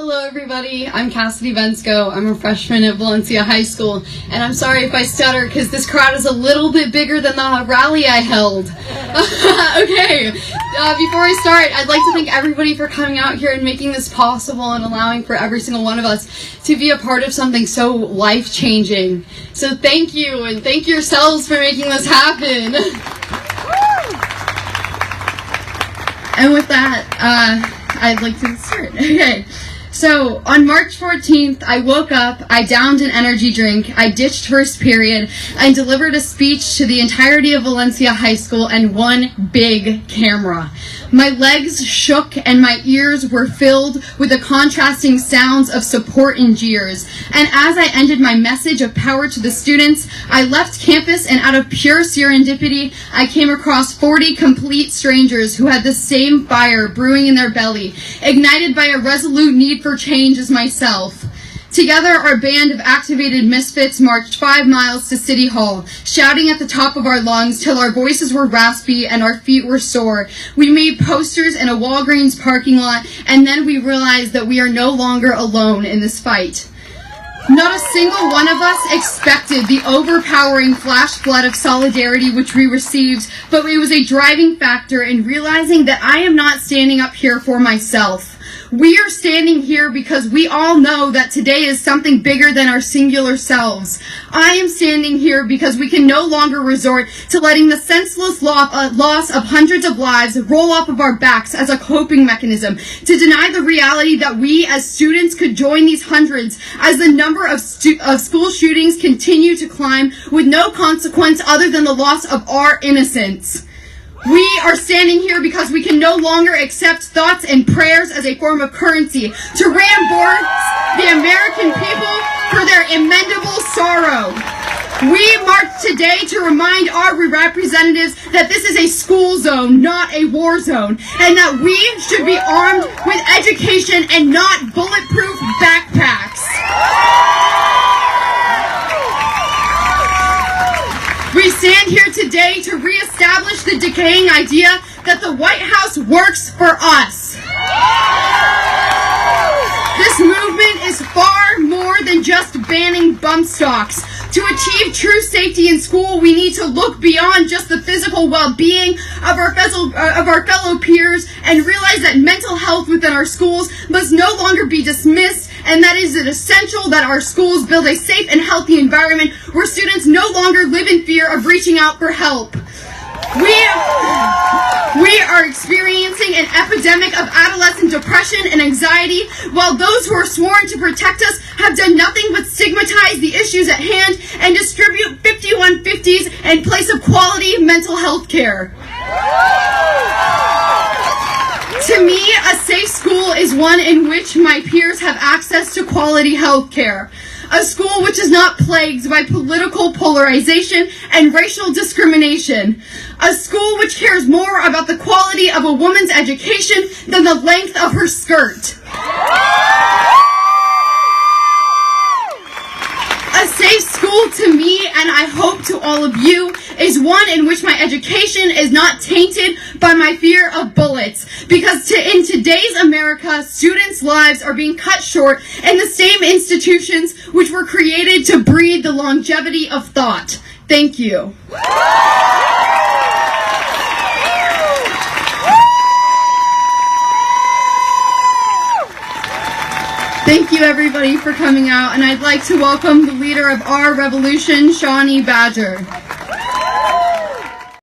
Hello everybody, I'm Cassidy Bensko. I'm a freshman at Valencia High School, and I'm sorry if I stutter because this crowd is a little bit bigger than the rally I held. Okay, before I start, I'd like to thank everybody for coming out here and making this possible and allowing for every single one of us to be a part of something so life-changing. So thank you, and thank yourselves for making this happen. And with that, I'd like to start. Okay. So, on March 14th, I woke up, I downed an energy drink, I ditched first period, and delivered a speech to the entirety of Valencia High School and one big camera. My legs shook and my ears were filled with the contrasting sounds of support and jeers. And as I ended my message of power to the students, I left campus, and out of pure serendipity, I came across 40 complete strangers who had the same fire brewing in their belly, ignited by a resolute need for change as myself. Together, our band of activated misfits marched 5 miles to City Hall, shouting at the top of our lungs till our voices were raspy and our feet were sore. We made posters in a Walgreens parking lot, and then we realized that we are no longer alone in this fight. Not a single one of us expected the overpowering flash flood of solidarity which we received, but it was a driving factor in realizing that I am not standing up here for myself. We are standing here because we all know that today is something bigger than our singular selves. I am standing here because we can no longer resort to letting the senseless loss of hundreds of lives roll off of our backs as a coping mechanism, to deny the reality that we as students could join these hundreds as the number of school shootings continue to climb with no consequence other than the loss of our innocence. We are standing here because we can no longer accept thoughts and prayers as a form of currency to reimburse the American people for their immeasurable sorrow. We march today to remind our representatives that this is a school zone, not a war zone, and that we should be armed with education and not bulletproof backpacks. We stand here today to reestablish the decaying idea that the White House works for us. This movement is far more than just banning bump stocks. To achieve true safety in school, we need to look beyond just the physical well-being of our fellow peers and realize that mental health within our schools must no longer be dismissed, and that it is essential that our schools build a safe and healthy environment where students no longer live in fear of reaching out for help. We are experiencing an epidemic of adolescent depression and anxiety, while those who are sworn to protect us have done nothing but stigmatize the issues at hand and distribute 5150s in place of quality mental health care. To me, a safe school is one in which my peers have access to quality health care. A school which is not plagued by political polarization and racial discrimination. A school which cares more about the quality of a woman's education than the length of her skirt. A safe school to me, and I hope to all of you, is one in which my education is not tainted by my fear of bullets. Because in today's America, students' lives are being cut short in the same institutions which were created to breed the longevity of thought. Thank you. Thank you everybody for coming out, and I'd like to welcome the leader of our revolution, Shawnee Badger.